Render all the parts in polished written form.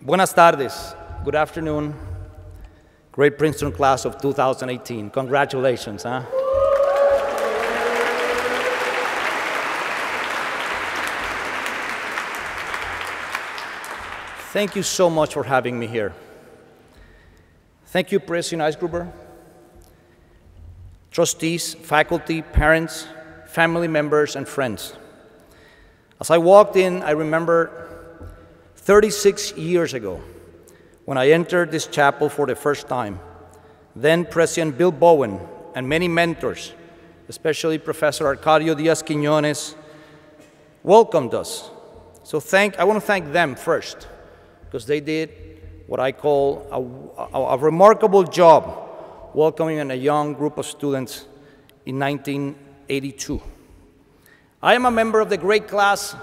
Buenas tardes. Good afternoon. Great Princeton class of 2018. Congratulations, huh? Thank you so much for having me here. Thank you, President Eisgruber, trustees, faculty, parents, family members, and friends. As I walked in, I remember 36 years ago, when I entered this chapel for the first time, then President Bill Bowen and many mentors, especially Professor Arcadio Diaz-Quiñones, welcomed us. So I want to thank them first, because they did what I call a remarkable job welcoming a young group of students in 1982. I am a member of the great class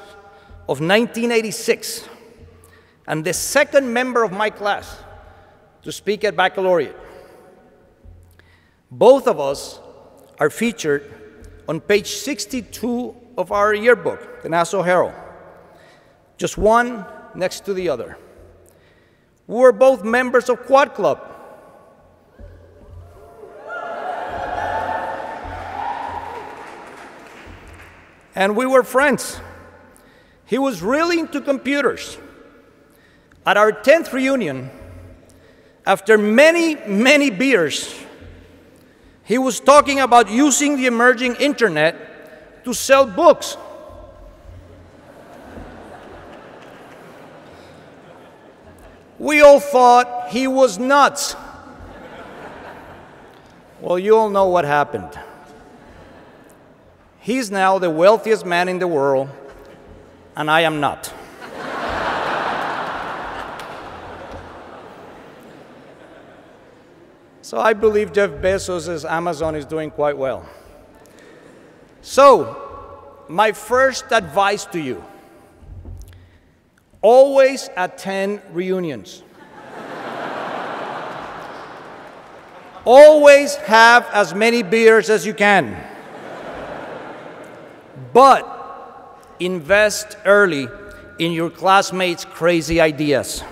of 1986, and the second member of my class to speak at Baccalaureate. Both of us are featured on page 62 of our yearbook, the Nassau Herald, just one next to the other. We were both members of Quad Club. And we were friends. He was really into computers. At our 10th reunion, after many, many beers, he was talking about using the emerging internet to sell books. We all thought he was nuts. Well, you all know what happened. He's now the wealthiest man in the world, and I am not. So I believe Jeff Bezos' Amazon is doing quite well. So, my first advice to you: always attend reunions. Always have as many beers as you can. But invest early in your classmates' crazy ideas.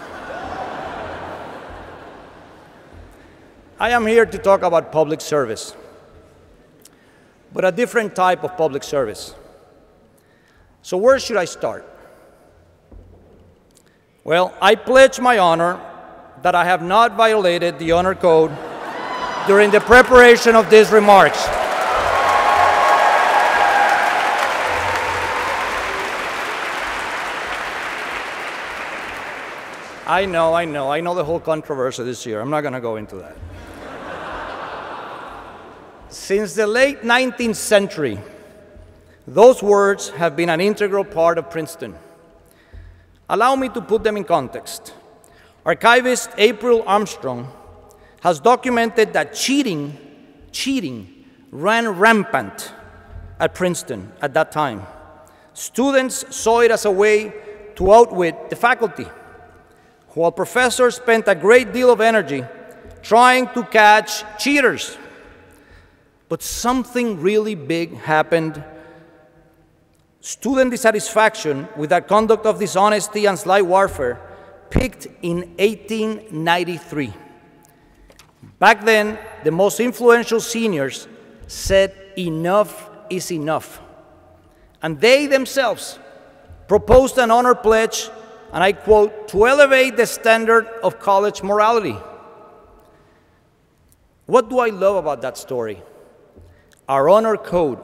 I am here to talk about public service, but a different type of public service. So where should I start? Well, I pledge my honor that I have not violated the honor code during the preparation of these remarks. I know the whole controversy this year. I'm not going to go into that. Since the late 19th century, those words have been an integral part of Princeton. Allow me to put them in context. Archivist April Armstrong has documented that cheating ran rampant at Princeton at that time. Students saw it as a way to outwit the faculty, while professors spent a great deal of energy trying to catch cheaters. But something really big happened. Student dissatisfaction with the conduct of dishonesty and sly warfare peaked in 1893. Back then, the most influential seniors said enough is enough. And they themselves proposed an honor pledge, and I quote, to elevate the standard of college morality. What do I love about that story? Our honor code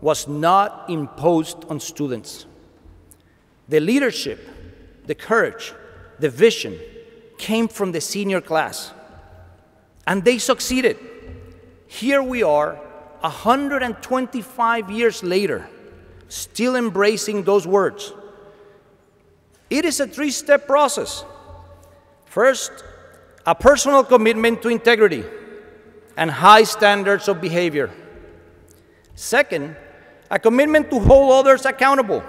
was not imposed on students. The leadership, the courage, the vision came from the senior class. And they succeeded. Here we are, 125 years later, still embracing those words. It is a three-step process. First, a personal commitment to integrity and high standards of behavior. Second, a commitment to hold others accountable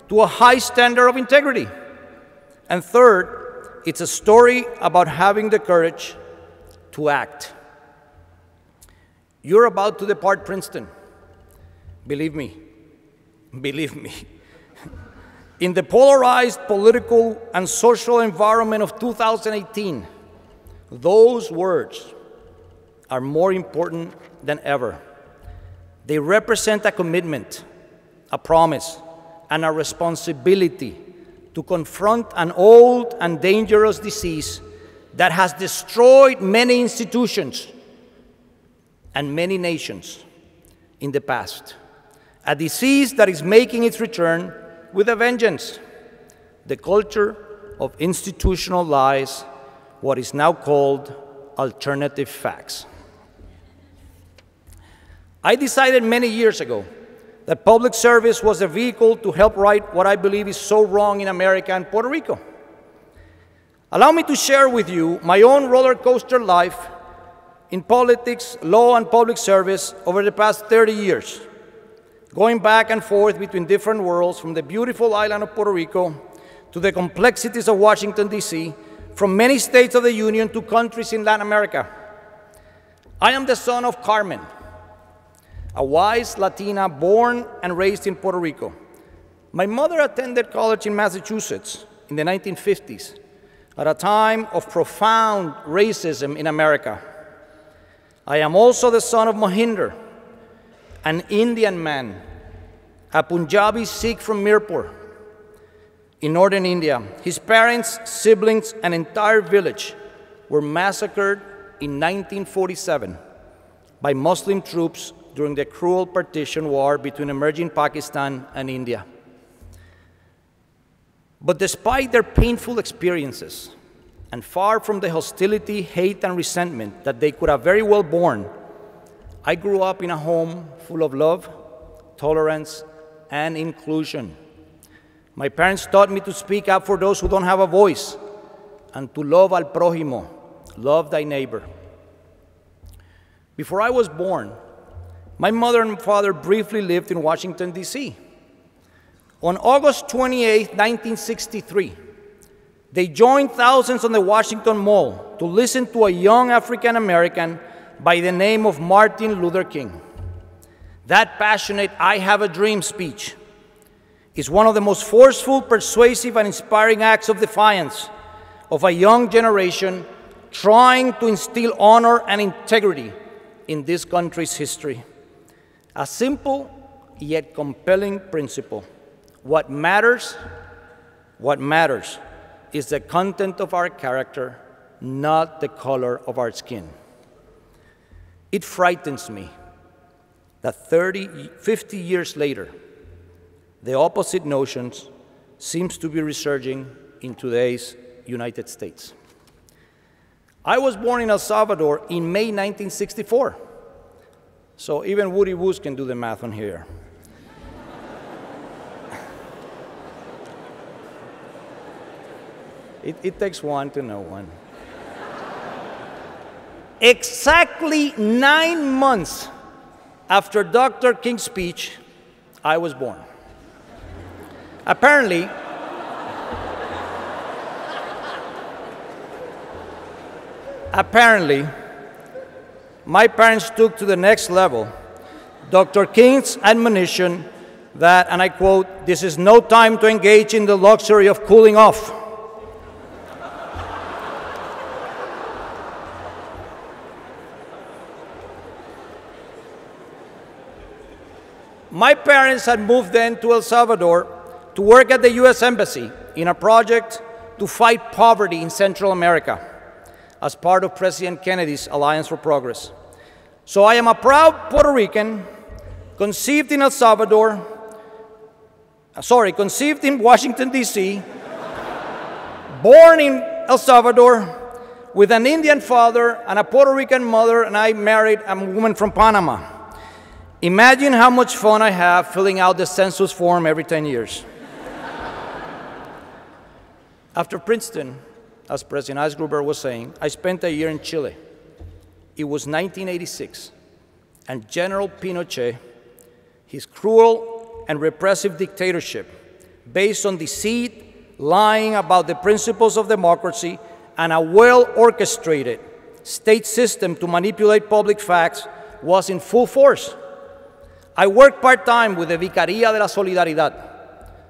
to a high standard of integrity. And third, it's a story about having the courage to act. You're about to depart Princeton. Believe me. In the polarized political and social environment of 2018, those words are more important than ever. They represent a commitment, a promise, and a responsibility to confront an old and dangerous disease that has destroyed many institutions and many nations in the past. A disease that is making its return with a vengeance. The culture of institutional lies, what is now called alternative facts. I decided many years ago that public service was a vehicle to help right what I believe is so wrong in America and Puerto Rico. Allow me to share with you my own roller coaster life in politics, law, and public service over the past 30 years, going back and forth between different worlds, from the beautiful island of Puerto Rico to the complexities of Washington, D.C., from many states of the Union to countries in Latin America. I am the son of Carmen, a wise Latina born and raised in Puerto Rico. My mother attended college in Massachusetts in the 1950s, at a time of profound racism in America. I am also the son of Mohinder, an Indian man, a Punjabi Sikh from Mirpur in northern India. His parents, siblings, and entire village were massacred in 1947 by Muslim troops during the cruel partition war between emerging Pakistan and India. But despite their painful experiences, and far from the hostility, hate, and resentment that they could have very well borne, I grew up in a home full of love, tolerance, and inclusion. My parents taught me to speak up for those who don't have a voice, and to love al prójimo, love thy neighbor. Before I was born, my mother and father briefly lived in Washington, D.C. On August 28, 1963, they joined thousands on the Washington Mall to listen to a young African American by the name of Martin Luther King. That passionate "I have a dream" speech is one of the most forceful, persuasive, and inspiring acts of defiance of a young generation trying to instill honor and integrity in this country's history. A simple yet compelling principle. What matters is the content of our character, not the color of our skin. It frightens me that 50 years later, the opposite notions seems to be resurging in today's United States. I was born in El Salvador in May 1964, so even Woody Woos can do the math on here. It takes one to know one. Exactly 9 months after Dr. King's speech, I was born. Apparently, my parents took to the next level Dr. King's admonition that, and I quote, "This is no time to engage in the luxury of cooling off." My parents had moved then to El Salvador to work at the U.S. Embassy in a project to fight poverty in Central America as part of President Kennedy's Alliance for Progress. So I am a proud Puerto Rican, conceived in Washington, D.C., born in El Salvador, with an Indian father and a Puerto Rican mother, and I married a woman from Panama. Imagine how much fun I have filling out the census form every 10 years. After Princeton, as President Eisgruber was saying, I spent a year in Chile. It was 1986, and General Pinochet, his cruel and repressive dictatorship, based on deceit, lying about the principles of democracy, and a well-orchestrated state system to manipulate public facts, was in full force. I worked part-time with the Vicaría de la Solidaridad,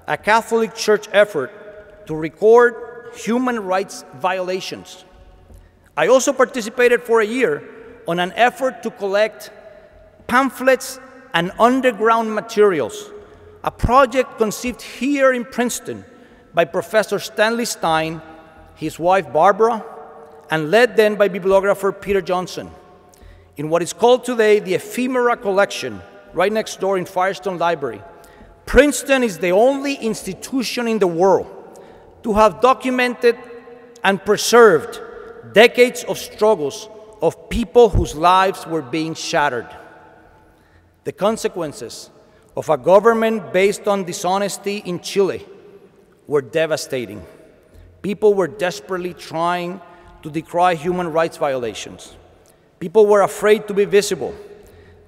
a Catholic Church effort to record human rights violations. I also participated for a year on an effort to collect pamphlets and underground materials, a project conceived here in Princeton by Professor Stanley Stein, his wife Barbara, and led then by bibliographer Peter Johnson, in what is called today the Ephemera Collection, right next door in Firestone Library. Princeton is the only institution in the world to have documented and preserved decades of struggles of people whose lives were being shattered. The consequences of a government based on dishonesty in Chile were devastating. People were desperately trying to decry human rights violations. People were afraid to be visible,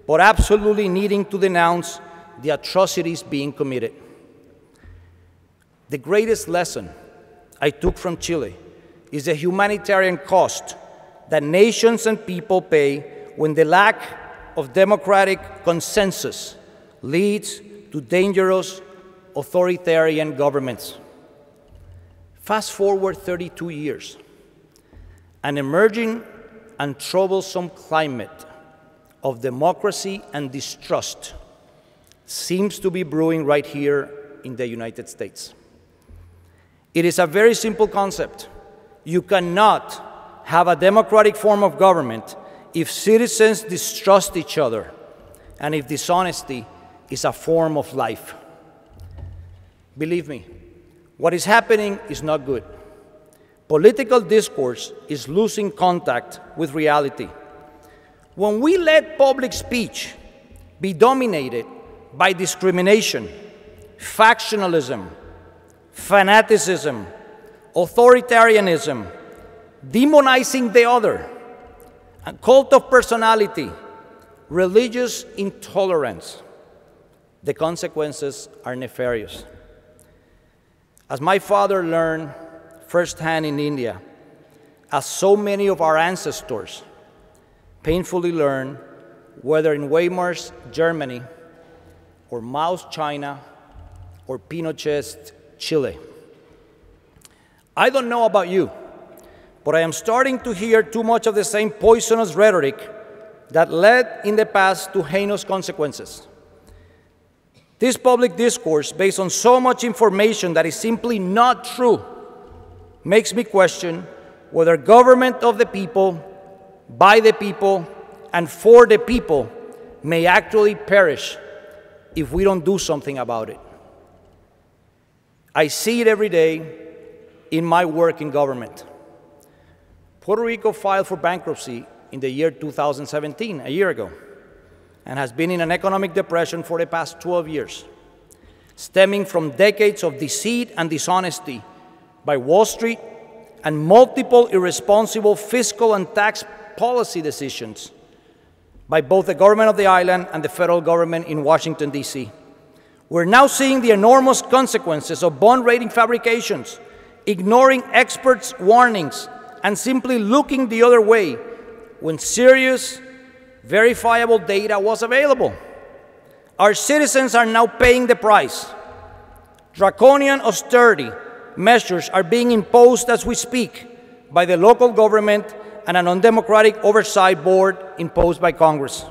but absolutely needing to denounce the atrocities being committed. The greatest lesson I took from Chile is the humanitarian cost that nations and people pay when the lack of democratic consensus leads to dangerous authoritarian governments. Fast forward 32 years, an emerging and troublesome climate of democracy and distrust seems to be brewing right here in the United States. It is a very simple concept. You cannot have a democratic form of government if citizens distrust each other and if dishonesty is a form of life. Believe me, what is happening is not good. Political discourse is losing contact with reality. When we let public speech be dominated by discrimination, factionalism, fanaticism, authoritarianism, demonizing the other, a cult of personality, religious intolerance, the consequences are nefarious. As my father learned firsthand in India, as so many of our ancestors painfully learned, whether in Weimar's Germany or Mao's China or Pinochet's Chile. I don't know about you, but I am starting to hear too much of the same poisonous rhetoric that led in the past to heinous consequences. This public discourse, based on so much information that is simply not true, makes me question whether government of the people, by the people, and for the people may actually perish if we don't do something about it. I see it every day in my work in government. Puerto Rico filed for bankruptcy in the year 2017, a year ago, and has been in an economic depression for the past 12 years, stemming from decades of deceit and dishonesty by Wall Street and multiple irresponsible fiscal and tax policy decisions by both the government of the island and the federal government in Washington, D.C. We're now seeing the enormous consequences of bond rating fabrications, ignoring experts' warnings, and simply looking the other way when serious, verifiable data was available. Our citizens are now paying the price. Draconian austerity measures are being imposed as we speak by the local government and an undemocratic oversight board imposed by Congress.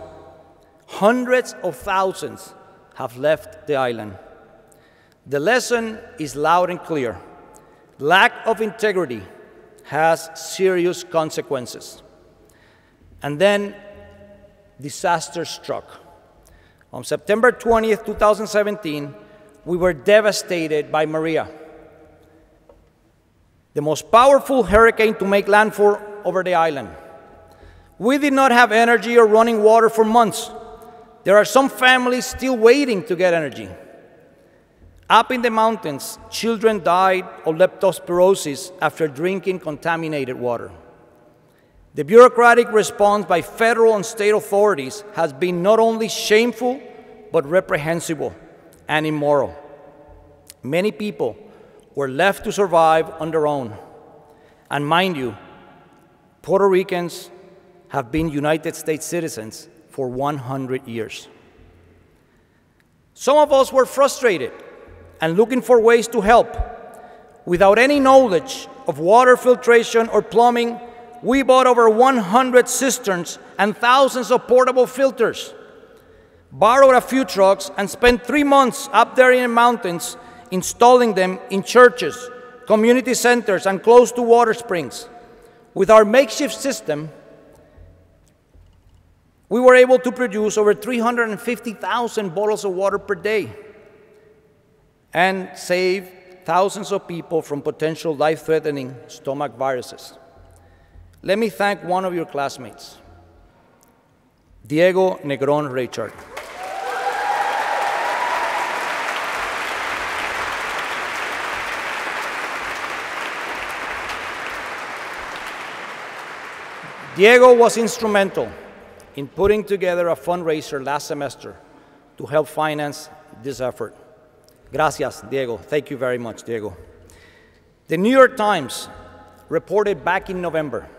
Hundreds of thousands have left the island. The lesson is loud and clear. Lack of integrity has serious consequences. And then disaster struck. On September 20th, 2017, we were devastated by Maria, the most powerful hurricane to make landfall over the island. We did not have energy or running water for months. There are some families still waiting to get energy. Up in the mountains, children died of leptospirosis after drinking contaminated water. The bureaucratic response by federal and state authorities has been not only shameful, but reprehensible and immoral. Many people were left to survive on their own. And mind you, Puerto Ricans have been United States citizens for 100 years. Some of us were frustrated and looking for ways to help. Without any knowledge of water filtration or plumbing, we bought over 100 cisterns and thousands of portable filters, borrowed a few trucks, and spent 3 months up there in the mountains installing them in churches, community centers, and close to water springs. With our makeshift system, we were able to produce over 350,000 bottles of water per day and save thousands of people from potential life-threatening stomach viruses. Let me thank one of your classmates, Diego Negron Richard. Diego was instrumental in putting together a fundraiser last semester to help finance this effort. Gracias, Diego. Thank you very much, Diego. The New York Times reported back in November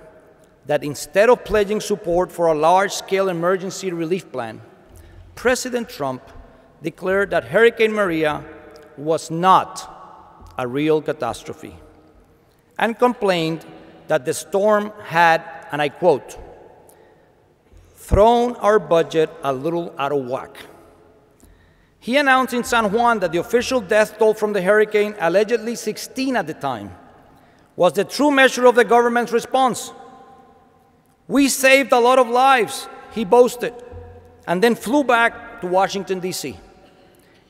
that instead of pledging support for a large-scale emergency relief plan, President Trump declared that Hurricane Maria was not a real catastrophe and complained that the storm had, and I quote, thrown our budget a little out of whack. He announced in San Juan that the official death toll from the hurricane, allegedly 16 at the time, was the true measure of the government's response. We saved a lot of lives, he boasted, and then flew back to Washington, D.C.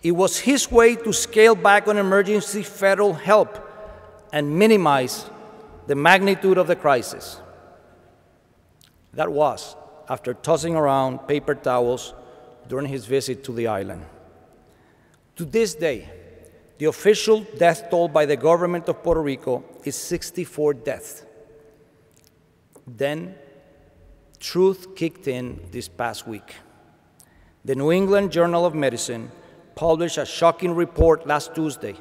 It was his way to scale back on emergency federal help and minimize the magnitude of the crisis. That was after tossing around paper towels during his visit to the island. To this day, the official death toll by the government of Puerto Rico is 64 deaths. Then, truth kicked in this past week. The New England Journal of Medicine published a shocking report last Tuesday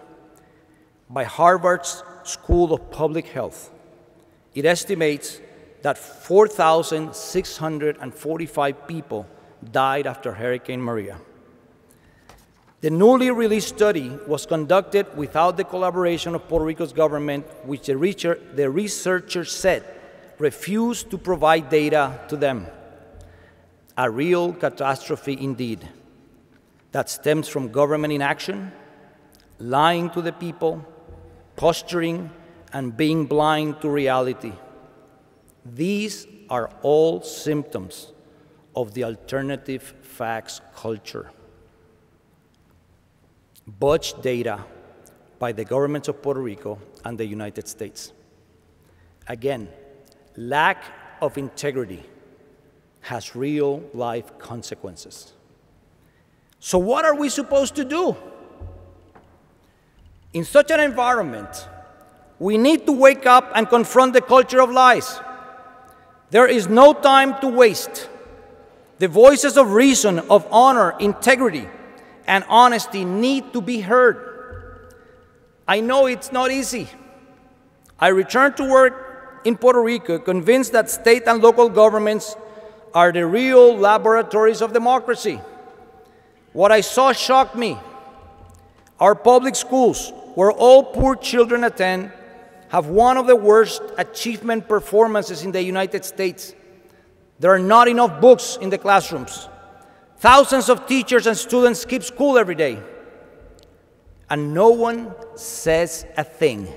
by Harvard's School of Public Health. It estimates that 4,645 people died after Hurricane Maria. The newly released study was conducted without the collaboration of Puerto Rico's government, which the researchers said refused to provide data to them. A real catastrophe indeed, that stems from government inaction, lying to the people, posturing, and being blind to reality. These are all symptoms of the alternative facts culture. Botched data by the governments of Puerto Rico and the United States. Again, lack of integrity has real-life consequences. So what are we supposed to do? In such an environment, we need to wake up and confront the culture of lies. There is no time to waste. The voices of reason, of honor, integrity, and honesty need to be heard. I know it's not easy. I returned to work in Puerto Rico convinced that state and local governments are the real laboratories of democracy. What I saw shocked me. Our public schools, where all poor children attend, have one of the worst achievement performances in the United States. There are not enough books in the classrooms. Thousands of teachers and students skip school every day, and no one says a thing.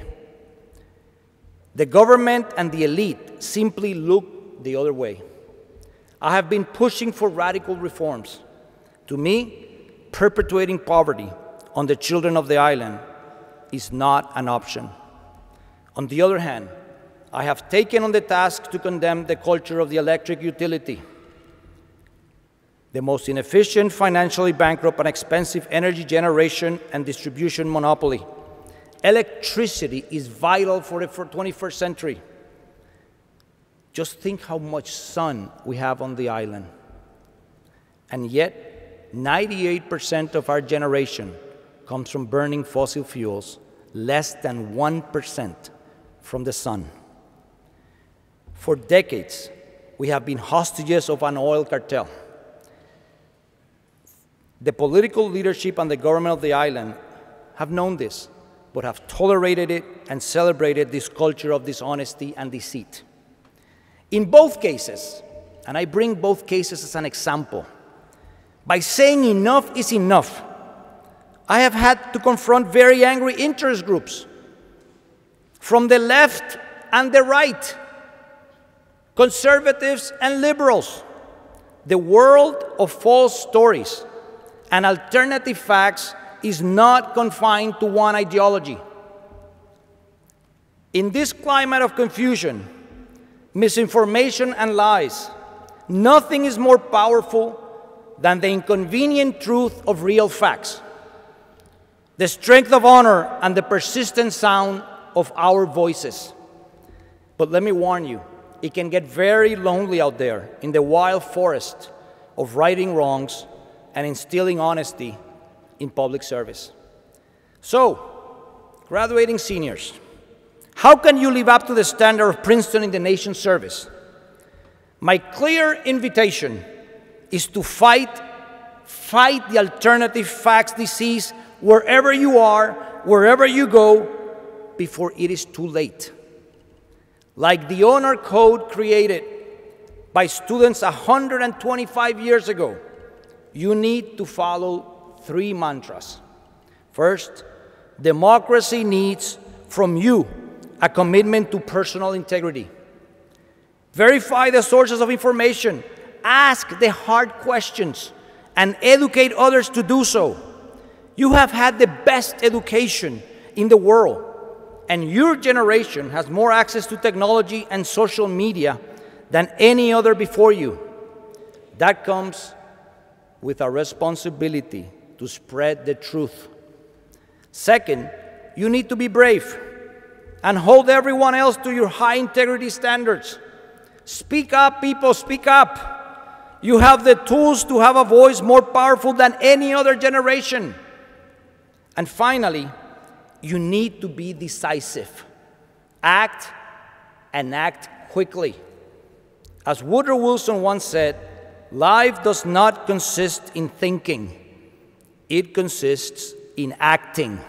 The government and the elite simply look the other way. I have been pushing for radical reforms. To me, perpetuating poverty on the children of the island is not an option. On the other hand, I have taken on the task to condemn the culture of the electric utility, the most inefficient, financially bankrupt, and expensive energy generation and distribution monopoly. Electricity is vital for the 21st century. Just think how much sun we have on the island. And yet, 98% of our generation comes from burning fossil fuels, less than 1% from the sun. For decades, we have been hostages of an oil cartel. The political leadership and the government of the island have known this, but have tolerated it and celebrated this culture of dishonesty and deceit. In both cases, and I bring both cases as an example, by saying enough is enough, I have had to confront very angry interest groups from the left and the right, conservatives and liberals. The world of false stories and alternative facts is not confined to one ideology. In this climate of confusion, misinformation, and lies, nothing is more powerful than the inconvenient truth of real facts, the strength of honor, and the persistent sound of our voices. But let me warn you, it can get very lonely out there in the wild forest of righting wrongs and instilling honesty in public service. So, graduating seniors, how can you live up to the standard of Princeton in the nation's service? My clear invitation is to fight the alternative facts disease wherever you are, wherever you go, before it is too late. Like the honor code created by students 125 years ago, you need to follow 3 mantras. First, democracy needs from you a commitment to personal integrity. Verify the sources of information, ask the hard questions, and educate others to do so. You have had the best education in the world, and your generation has more access to technology and social media than any other before you. That comes with a responsibility to spread the truth. Second, you need to be brave and hold everyone else to your high integrity standards. Speak up, people, speak up. You have the tools to have a voice more powerful than any other generation. And finally, you need to be decisive. Act, and act quickly. As Woodrow Wilson once said, life does not consist in thinking. It consists in acting.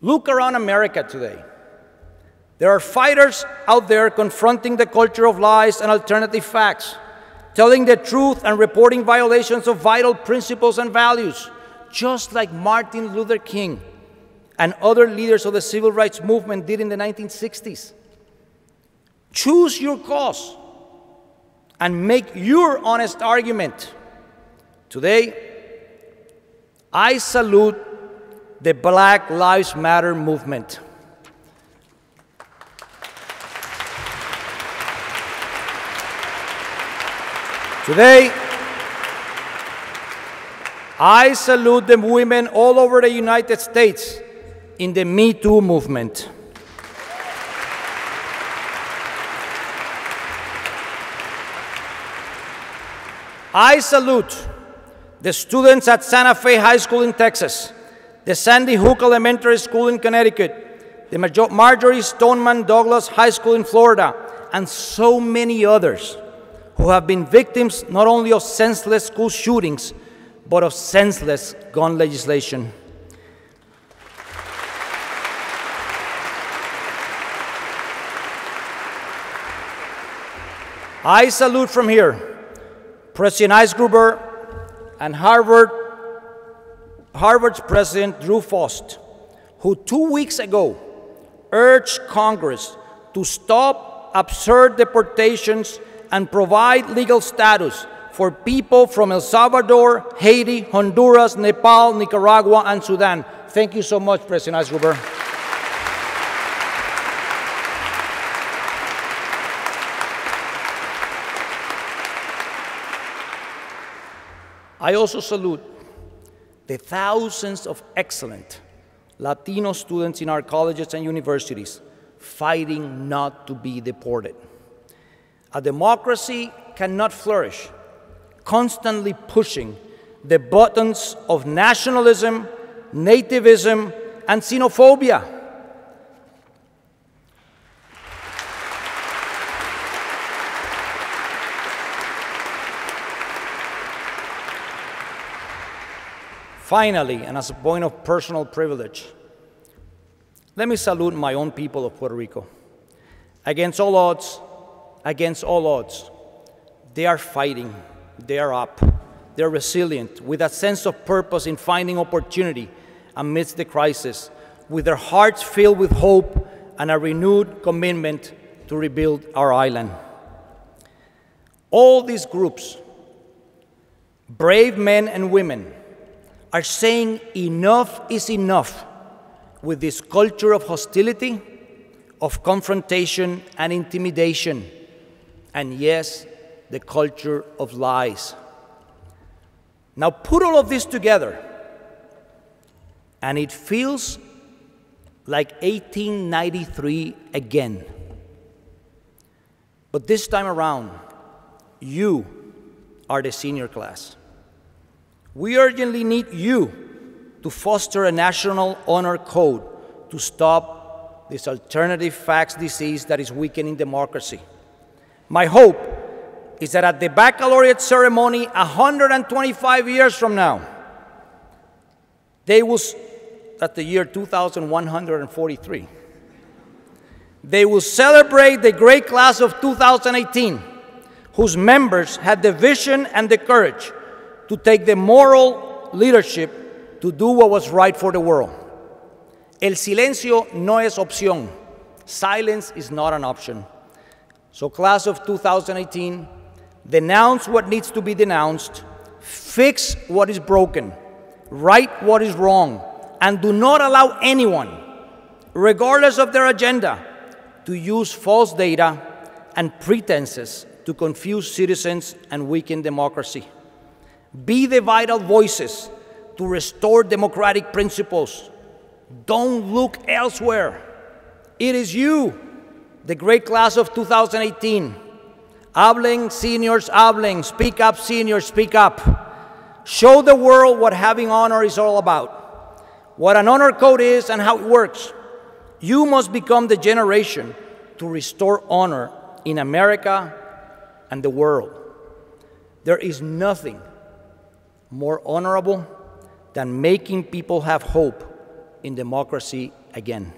Look around America today. There are fighters out there confronting the culture of lies and alternative facts, telling the truth and reporting violations of vital principles and values, just like Martin Luther King and other leaders of the civil rights movement did in the 1960s. Choose your cause and make your honest argument. Today, I salute the Black Lives Matter movement. Today, I salute the women all over the United States in the Me Too movement. I salute the students at Santa Fe High School in Texas, the Sandy Hook Elementary School in Connecticut, the Marjorie Stoneman Douglas High School in Florida, and so many others who have been victims not only of senseless school shootings, but of senseless gun legislation. I salute from here President Eisgruber and Harvard's President Drew Faust, who 2 weeks ago urged Congress to stop absurd deportations and provide legal status for people from El Salvador, Haiti, Honduras, Nepal, Nicaragua, and Sudan. Thank you so much, President Eisgruber. I also salute the thousands of excellent Latino students in our colleges and universities fighting not to be deported. A democracy cannot flourish constantly pushing the buttons of nationalism, nativism, and xenophobia. Finally, and as a point of personal privilege, let me salute my own people of Puerto Rico. Against all odds, they are fighting, they are up, they're resilient, with a sense of purpose in finding opportunity amidst the crisis, with their hearts filled with hope and a renewed commitment to rebuild our island. All these groups, brave men and women, are saying enough is enough with this culture of hostility, of confrontation and intimidation, and yes, the culture of lies. Now put all of this together, and it feels like 1893 again. But this time around, you are the senior class. We urgently need you to foster a national honor code to stop this alternative facts disease that is weakening democracy. My hope is that at the baccalaureate ceremony 125 years from now, at the year 2143, they will celebrate the great class of 2018, whose members had the vision and the courage to take the moral leadership to do what was right for the world. El silencio no es opción. Silence is not an option. So class of 2018, denounce what needs to be denounced, fix what is broken, right what is wrong, and do not allow anyone, regardless of their agenda, to use false data and pretenses to confuse citizens and weaken democracy. Be the vital voices to restore democratic principles. Don't look elsewhere. It is you, the great class of 2018. Hablen, seniors, hablen. Speak up, seniors, speak up. Show the world what having honor is all about, what an honor code is and how it works. You must become the generation to restore honor in America and the world. There is nothing more honorable than making people have hope in democracy again.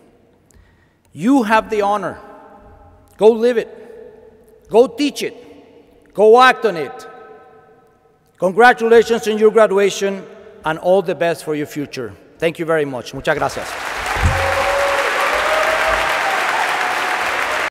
You have the honor. Go live it. Go teach it. Go act on it. Congratulations on your graduation and all the best for your future. Thank you very much. Muchas gracias.